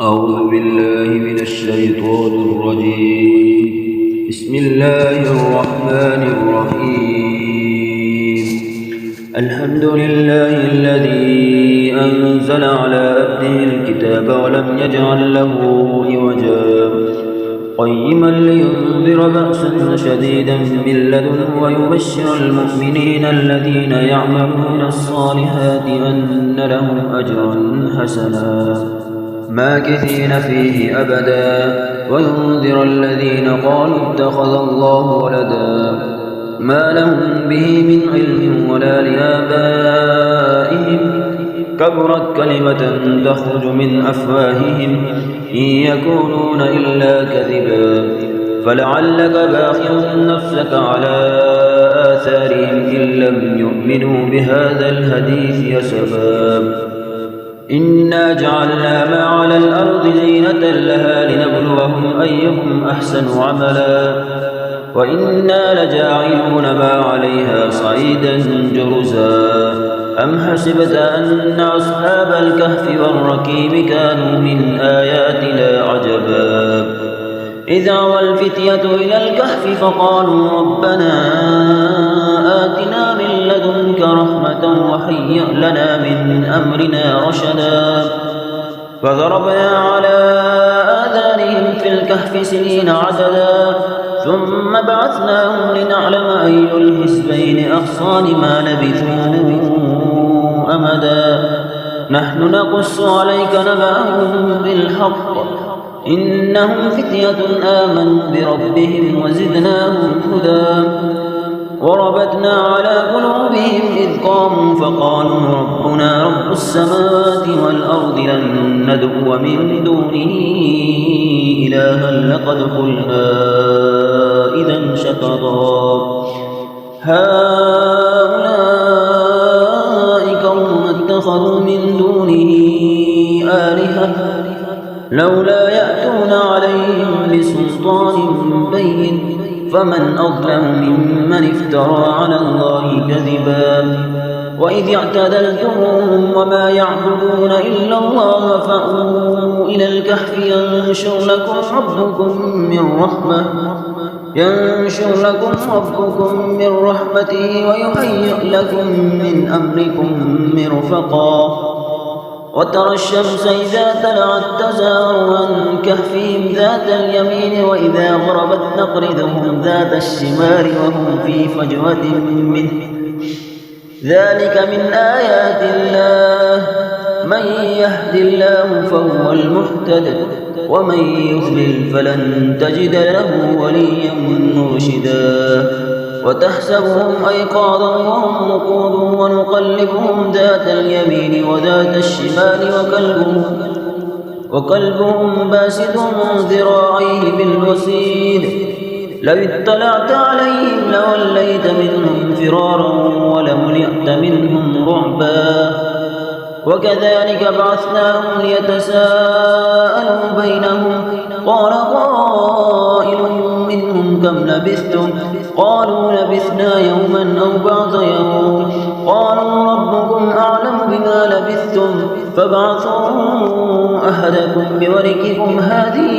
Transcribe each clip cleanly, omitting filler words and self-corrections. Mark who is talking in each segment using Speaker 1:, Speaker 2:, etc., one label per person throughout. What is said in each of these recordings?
Speaker 1: أعوذ بالله من الشيطان الرجيم. بسم الله الرحمن الرحيم. الحمد لله الذي أنزل على عبده الكتاب ولم يجعل له عوجا قيما لينذر بأسا شديدا من لدنه ويبشر المؤمنين الذين يعملون الصالحات أن لهم أجرا حسنا ماكثين فيه أبدا وينذر الذين قالوا اتخذ الله ولدا ما لهم به من علم ولا لآبائهم كبرت كلمة تخرج من أفواههم إن يكونون إلا كذبا فلعلك باخع نفسك على آثارهم إن لم يؤمنوا بهذا الحديث أسفا إنا جعلنا ما على الأرض زينة لها لنبلوهم أيهم أحسن عملا وإنا لجاعلون ما عليها صعيدا جرزا أم حسبت أن أصحاب الكهف والرقيم كانوا من آياتنا عجبا إذ أوى الفتية إلى الكهف فقالوا ربنا آتنا من لدنك رحمة وهيئ لنا من أمرنا رشدا فضربنا على آذانهم في الكهف سنين عددا ثم بعثناهم لنعلم أي الحزبين أحصى لما لبثوا أمدا نحن نقص عليك نبأهم بالحق إنهم فتية آمنوا بربهم وزدناهم هدى وربطنا على قلوبهم إذ قاموا فقالوا ربنا رب السماوات والأرض لن ندعو من دونه إلها لقد قلنا إذا شططا هؤلاء قوم اتخذوا من دونه آلهة لولا يأتون عليهم بسلطان بين فمن أظلم ممن افترى على الله كذبا وإذ اعتدلتموهم وما يعبدون إلا الله فأووا إلى الكهف ينشر لكم ربكم من رحمته ويهيئ لكم من أمركم مرفقا وترى الشمس إذا طلعت تزاور عن كهفهم ذات اليمين وإذا غربت تقرضهم ذات الشمال وهم في فجوة منه ذلك من آيات الله من يهد الله فهو المهتد ومن يضلل فلن تجد له وليا مرشدا وتحسبهم أيقاظا وهم رقود ونقلبهم ذات اليمين وذات الشمال وكلبهم باسط ذراعيه بالوسيد لو اطلعت عليهم لوليت منهم فرارا ولملئت منهم رعبا وكذلك بعثناهم ليتساءلوا بينهم قال قائل منهم كم لبثتم قالوا لبثنا يوما أو بعض يوم قالوا ربكم أعلم بما لبثتم فابعثوا أحدكم بورقكم هذه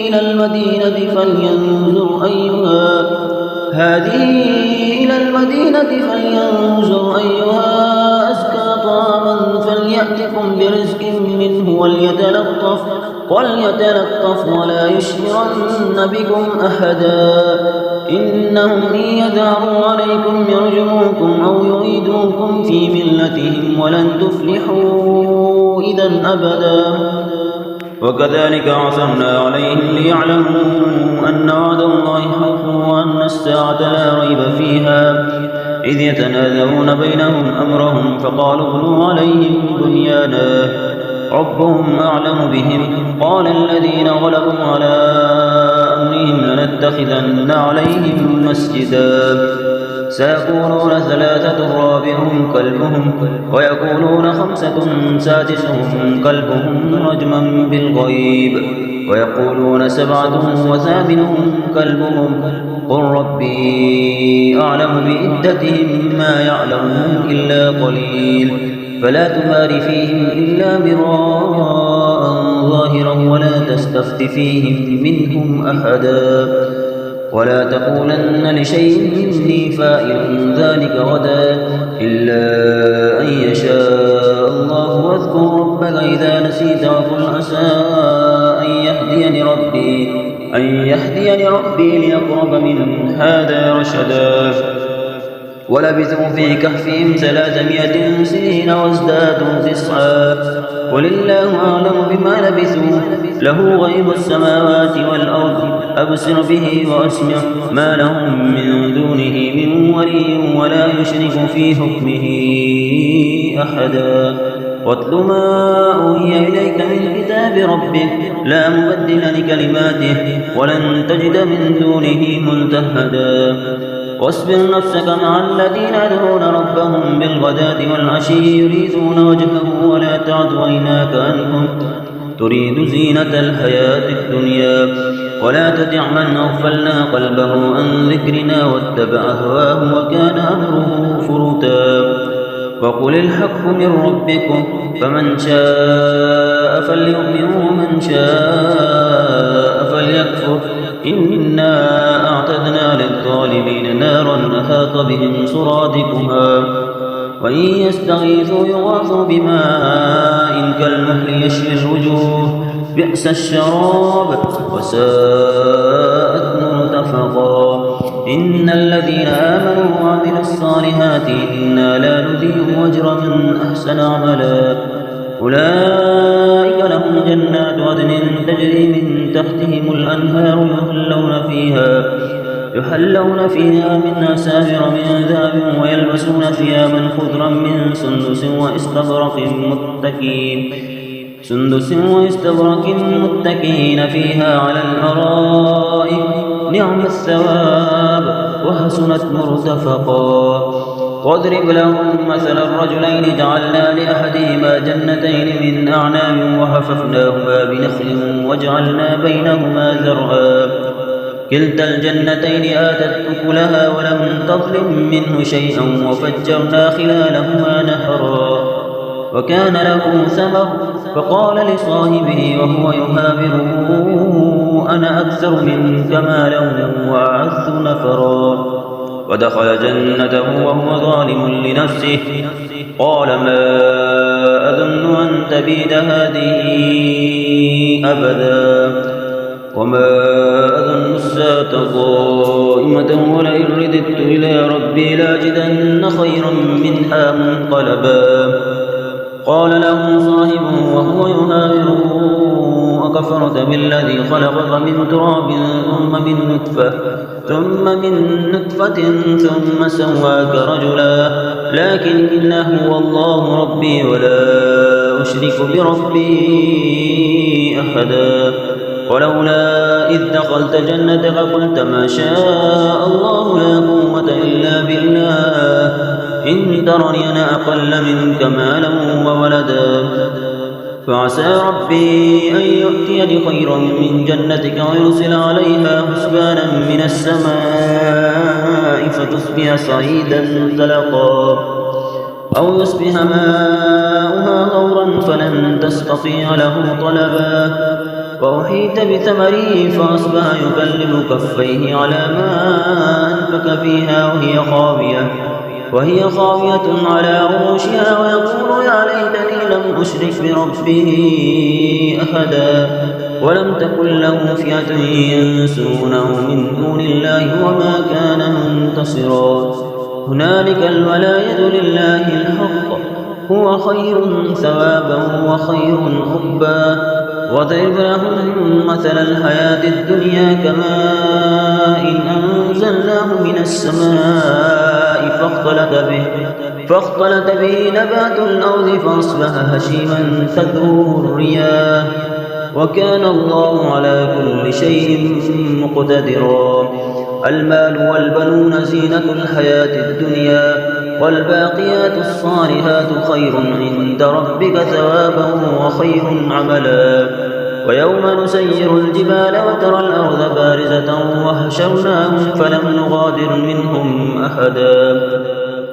Speaker 1: إلى المدينة فلينظر أيها أزكى طعاما فليأتكم برزق منه وليتلطف ولا يشعرن بكم أحدا إنهم إن يظهروا عليكم يرجموكم أو يعيدوكم في ملتهم ولن تفلحوا إذا أبدا وكذلك عثرنا عليهم ليعلموا أن وعد الله حق وأن الساعة لا ريب فيها إذ يتنازعون بينهم أمرهم فقالوا ابنوا عليهم بنيانا ربهم أعلم بهم قال الذين غلبوا على أمرهم لنتخذن عليهم مسجدا سيقولون 3 رابعهم كلبهم ويقولون 5 سادسهم كلبهم رجما بالغيب ويقولون 7 وثامنهم كلبهم قل ربي أعلم بعدتهم ما يعلمهم إلا قليل فلا تمار فيهم إلا مراء تستفت فيهم منهم أحدا ولا تقولن لشيء إني فاعل ذلك غدا إلا أن يشاء الله واذكر ربك إذا نسيت وقل عسى أن يهديني ربي ليقرب من هذا رشدا ولبثوا في كهفهم 300 سنين وازدادوا 9 قل الله أعلم بما لبثوا له غيب السماوات والأرض أبصر به وأسمع ما لهم من دونه من ولي ولا يشرك في حكمه أحدا واتل ما أوحي إليك من كتاب ربك لا مبدل لكلماته ولن تجد من دونه ملتحدا واصبر نفسك مع الذين يدعون ربهم بالغداة والعشي يريدون وجهه ولا تعد عيناك عنهم تريد زينة الحياة الدنيا ولا تطع من أغفلنا قلبه عن ذكرنا واتبع هواه وكان أمره فرطا وقل الحق من ربكم فمن شاء فليؤمن ومن شاء فليكفر إنا أعتدنا للظالمين نارا أحاط بهم سرادقها وإن يستغيثوا يغاثوا بماء كالمهل يشوي الوجوه بئس الشراب وساءت مرتفقا إن الذين آمنوا وعملوا الصالحات إنا لا نضيع أجر من أحسن عملا أولئك لهم جنات عدن تجري من تحتهم الأنهار يحلون فيها من أساور من ذهب ويلبسون ثيابا خضرا من سندس واستبرق متكئين فيها على الأرائك نعم الثواب وحسنت مرتفقا واضرب لهم مثل الرجلين جعلنا لأحدهما جنتين من أعناب وحففناهما بنخل وجعلنا بينهما زرعا كلتا الجنتين آتت أكلها ولم تظلم منه شيئا وفجرنا خلالهما نهرا وكان له ثمر فقال لصاحبه وهو يحاوره أنا أكثر منك مالا وأعز نفرا ودخل جنته وهو ظالم لنفسه قال ما أظن أن تبيد هذه أبدا وما أظن الساعة قائمة ولئن رددت إلى ربي لاجدن خيرا منها منقلبا قال له صاحبه وهو يحاوره أكفرت بالذي خلقك من تراب ثم من نطفة ثم سواك رجلا لكن هو الله ربي ولا أشرك بربي أحدا ولولا إذ دخلت جنتك قلت ما شاء الله لا قوة إلا بالله إن ترني أنا أقل منك مالا وولدا فعسى ربي أن يؤتيني خيرا من جنتك ويرسل عليها حسبانا من السماء فتصبح صعيدا زلقا أو يصبح ماؤها غورا فلن تستطيع له طلبا وأحيط بثمره فأصبح يكلم كفيه على ما أنفق فيها وهي خاوية على عروشها ويقول يا ليتني لم أشرك بربي أحدا ولم تكن له فئة ينصرونه من دون الله وما كان منتصرا هنالك الولاية لله الحق هو خير ثوابا وخير عقبا واضرب لهم مثل الحياة الدنيا كماء أنزلناه من السماء فاختلط به نبات الأرض فأصبح هشيما تذروه الرياح وكان الله على كل شيء مقتدرا المال والبنون زينة الحياة الدنيا والباقيات الصالحات خير عند ربك ثوابا وخير عملا ويوم نسير الجبال وترى الأرض بارزة وحشرناهم فلم نغادر منهم أحدا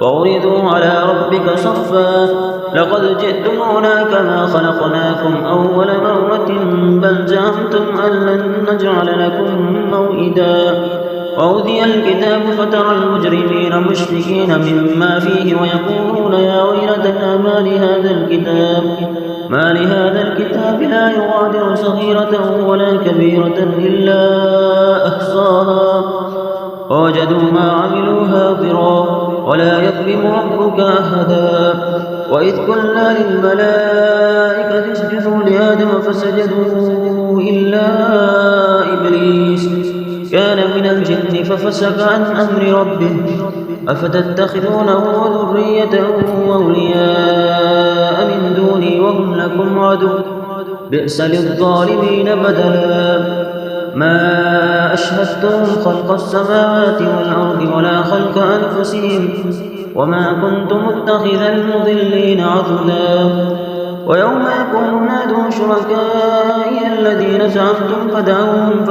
Speaker 1: وعرضوا على ربك صفا لقد جئتمونا كما خلقناكم أول مرة بل زعمتم أن لن نجعل لكم موئدا وأوذي الكتاب فترى المجرمين مشفقين مما فيه ويقولون يا ويلتنا ما لهذا الكتاب لا يغادر صغيرة ولا كبيرة إلا أحصاها ووجدوا ما عملوا حاضرا ولا يظلم ربك أحدا وإذ قلنا للملائكة اسجدوا لآدم فسجدوا إلا إبليس كان من الجن ففسق عن أمر ربه أفتتخذونه وذريته أولياء من دوني وهم لكم عدو بئس للظالمين بدلا ما أشهدتهم خلق السماوات والأرض ولا خلق أنفسهم وما كنت متخذ المضلين عضدا ويوم يقول نادوا شركائي الذين زعمتم فدعوهم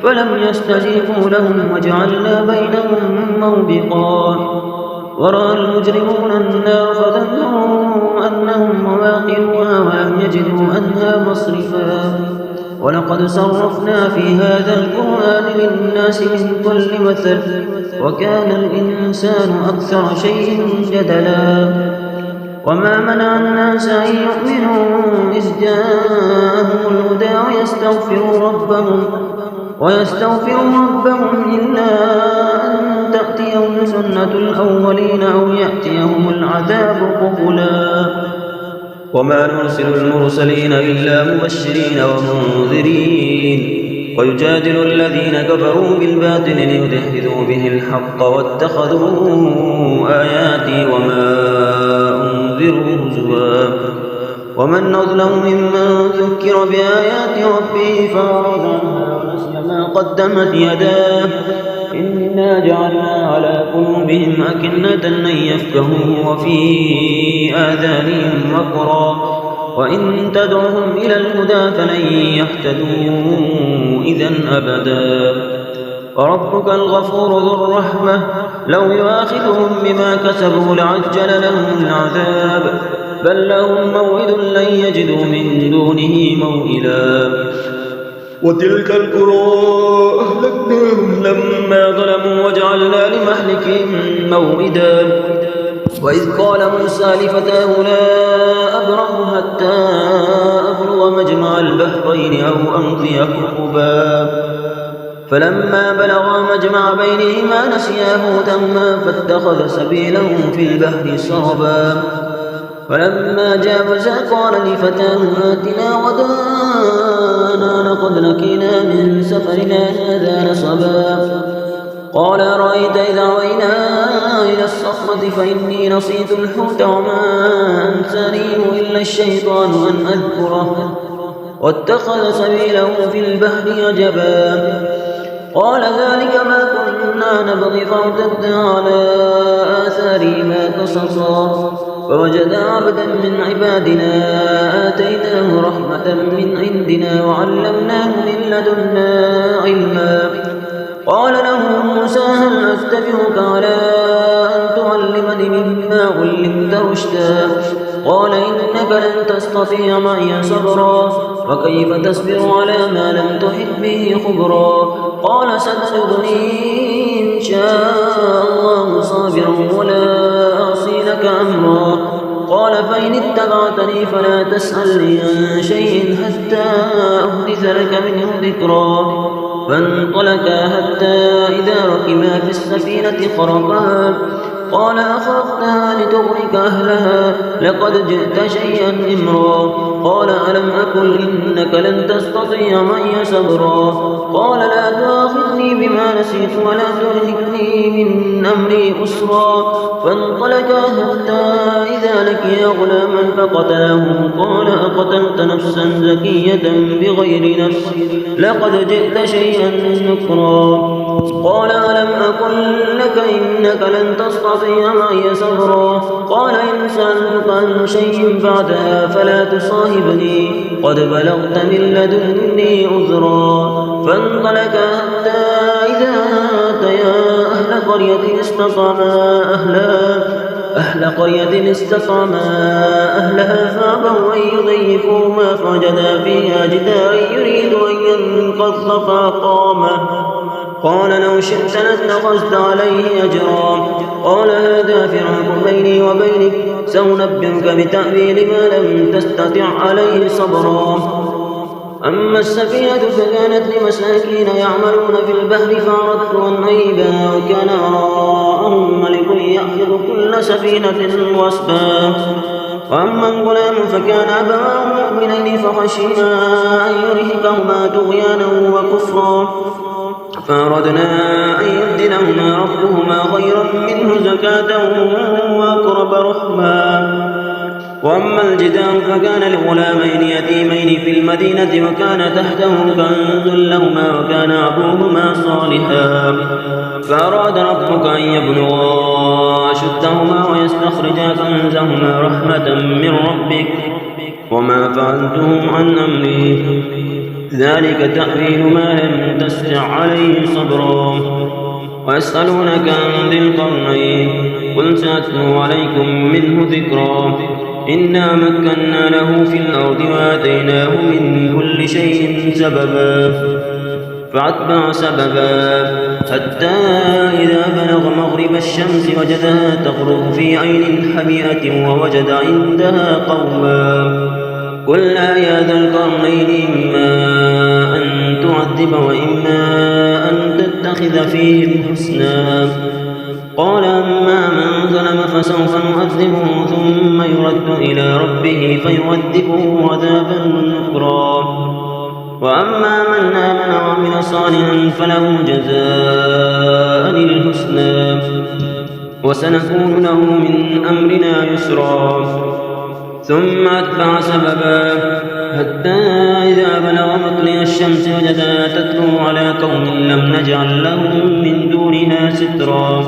Speaker 1: فلم يستجيبوا لهم وجعلنا بينهم موبقا ورأى المجرمون النار فظنوا أنهم مواقعها ولم يجدوا عنها مصرفا ولقد صرفنا في هذا القرآن للناس من كل مثل وكان الإنسان أكثر شيء جدلا وما منع الناس أن يؤمنوا إذ جاءهم الهدى ويستغفروا ربهم إلا أن تأتيهم سنة الأولين أو يأتيهم العذاب قبلا وما نرسل المرسلين إلا مبشرين ومنذرين ويجادل الذين كفروا بالباطل ليدحضوا به الحق واتخذوا آياتي وما أنذروا هزوا ومن أظلم ممن ذكر بآيات ربه فأعرض عنها ونسي ما قدمت يداه إنا جعلنا على قلوبهم أكنة أن يفقهوا وفي آذانهم وقرا وإن تدعهم إلى الهدى فلن يهتدوا إذا أبدا وربك الغفور ذو الرحمة لو يؤاخذهم بما كسبوا لعجل لهم العذاب بل لهم موعد لن يجدوا من دونه موئلا وتلك القرى أهلكناهم لما ظلموا وجعلنا لمهلكهم موعدا وإذ قال موسى لفتاه لا أبرح حتى أبلغ مجمع البحرين أو أمضي حقبا فلما بلغا مجمع بينهما نسيا حوتهما فاتخذ سبيله في البحر سربا فلما جاوزا قال لفتاه آتنا غداءنا لقد لقينا من سفرنا هذا نصبا قال أرأيت إذا أوينا إلى الصخرة فإني نسيت الحوت وما أنسانيه إلا الشيطان أن أذكره واتخذ سبيله في البحر عجبا قال ذلك ما كنا نبغي فارتدا على آثارهما قصصا فوجد عبدا من عبادنا آتيناه رحمة من عندنا وعلمناه من لدنا علما قال له موسى هل أتبعك على أن تعلمني مما علمت رشدا قال إنك لن تستطيع معي صبرا وكيف تصبر على ما لم تحط به خبرا قال ستجدني إن شاء الله صابرا ولا أعصي لك أمرا قال فإن اتبعتني فلا تسألني عن شيء حتى أحدث لك منه ذكرا فانطلقا حتى إذا ركبا في السفينة خرقا قال أخرقتها لتغرق أهلها لقد جئت شيئا إمرا قال ألم أقل إنك لن تستطيع معي صبرا قال لا تؤاخذني بما نسيت ولا ترهقني من أمري أسرا فانطلقا حتى إذا لقيا غلاما فقتله قال أقتلت نفسا زكية بغير نفس لقد جئت شيئا نكرا قال ألم أقل لك إنك لن تستطيع معي صبرا قال إن سألتك عن شيء بعدها فلا تصاحبني قد بلغت من لدني عذرا فانطلقا حتى إذا أتيا أهل قرية استطعما أهلها فأبوا أن يضيفوهما فوجدا فيها جدارا يريد أن ينقض فأقامه قال لو شئت لاتخذت عليه أجرا قال هذا فراق بيني وبينك سأنبئك بتأويل ما لم تستطع عليه صبرا أما السفينة فكانت لمساكين يعملون في البحر فأردت أن أعيبها وكان وراءهم ملك يأخذ كل سفينة غصبا وأما الغلام فكان أبواه مؤمنين فخشينا أن يرهقهما طغيانا وكفرا فأردنا أن يبدلهما ربهما خيرا منه زكاة وأقرب رحما وأما الجدار فكان لغلامين يتيمين في المدينة وكان تحته كنز لهما وكان أبوهما صالحا فأراد ربك أن يبلغا أشدهما ويستخرجا كنزهما رحمة من ربك وما فعلته عن أمري ذلك تأويل ما لم تستطع عليه صبرا ويسألونك عن ذي القرنين قل سأتلو عليكم منه ذكرا إنا مكنا له في الأرض وآتيناه من كل شيء سببا فأتبع سببا حتى إذا بلغ مغرب الشمس وجدها تغرب في عين حمئة ووجد عندها قوما قلنا يا ذا القرنين إما أن تعذب وإما أن تتخذ فيهم حسنا قال أما من ظلم فسوف نعذبه ثم يرد إلى ربه فيعذبه عذابا نكرا وأما من آمن وعمل صالحا فله جزاء الحسنى وسنكون له من أمرنا يسرا ثم أتبع سببا حتى إذا بلغ مطلع الشمس وجدها تتلو على قوم لم نجعل لهم من دونها سترا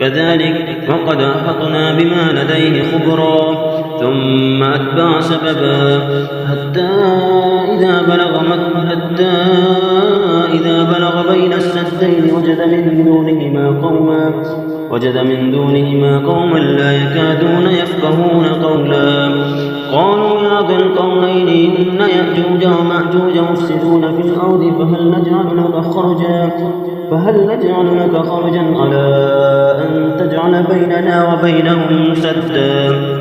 Speaker 1: كذلك وقد أحطنا بما لديه خبرا ثم أتبع سببا حتى إذا بلغ بين السدين وجد من دونهما قوما لا يكادون يفقهون قولا قالوا يا ذا القرنين إن يأجوج ومأجوج مفسدون في الأرض فهل نجعل لك خرجا على أن تجعل بيننا وبينهم سدا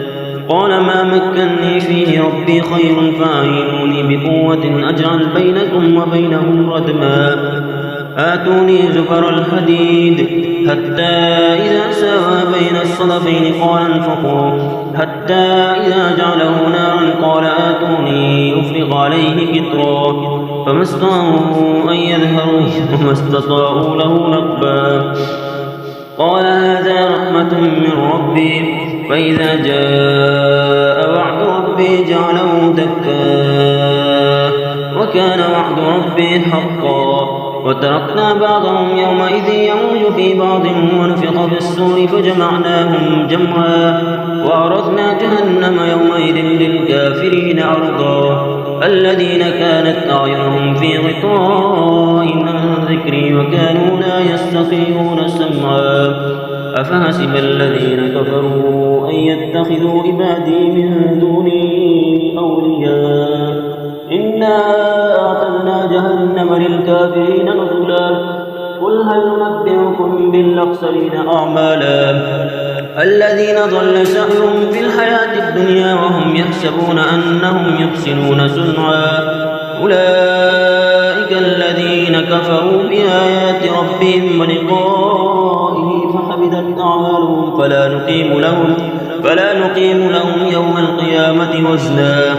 Speaker 1: قال ما مكني فيه ربي خير فأعينوني بقوة أجعل بينكم وبينهم ردما آتوني زبر الحديد حتى إذا ساوى بين الصدفين قال انفقوا حتى إذا جعله نارا قال آتوني أفرغ عليه قطرا فما استطاعوا أن يظهروه وما استطاعوا له نقبا قال هذا رحمة من ربي فإذا جاء وعد ربي جعله دكا وكان وعد ربي حقا وتركنا بعضهم يومئذ يموج في بعض ونفخ في الصور فجمعناهم جمعا وعرضنا جهنم يومئذ للكافرين عرضا الذين كانت أعينهم في غطاء عن ذكري وكانوا لا يستطيعون سمعا أفحسب الذين كفروا أن يتخذوا عبادي من دوني أولياء إنا أعتدنا جهنم للكافرين نزلا قل هل ننبئكم بالأخسرين أعمالا الذين ضل سعيهم في الحياة الدنيا وهم يحسبون أنهم يحسنون صنعا أولئك الذين كفروا بآيات ربهم ولقائه فحبطت أعمالهم فلا نقيم لهم يوم القيامة وزنا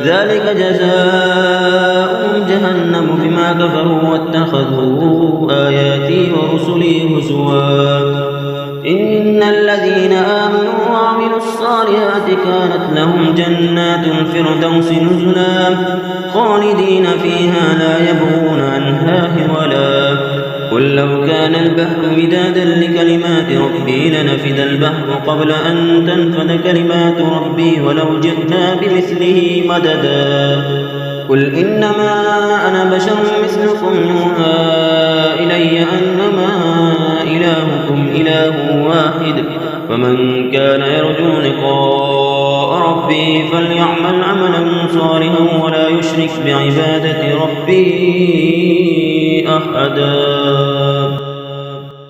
Speaker 1: ذلك جزاؤهم جهنم بما كفروا واتخذوا آياتي ورسلي هزوا إن الذين آمنوا وعملوا الصالحات كانت لهم جنات الفردوس نزلا خالدين فيها لا يبغون عنها حولا قل لو كان البحر مدادا لكلمات ربي لنفد البحر قبل أن تنفد كلمات ربي ولو جئنا بمثله مددا قل إنما أنا بشر مثلكم يوحى إلي أنما وإلهكم إله واحد فمن كان يرجو لقاء ربه فليعمل عملا صالحا ولا يشرك بعبادة ربه أحدا.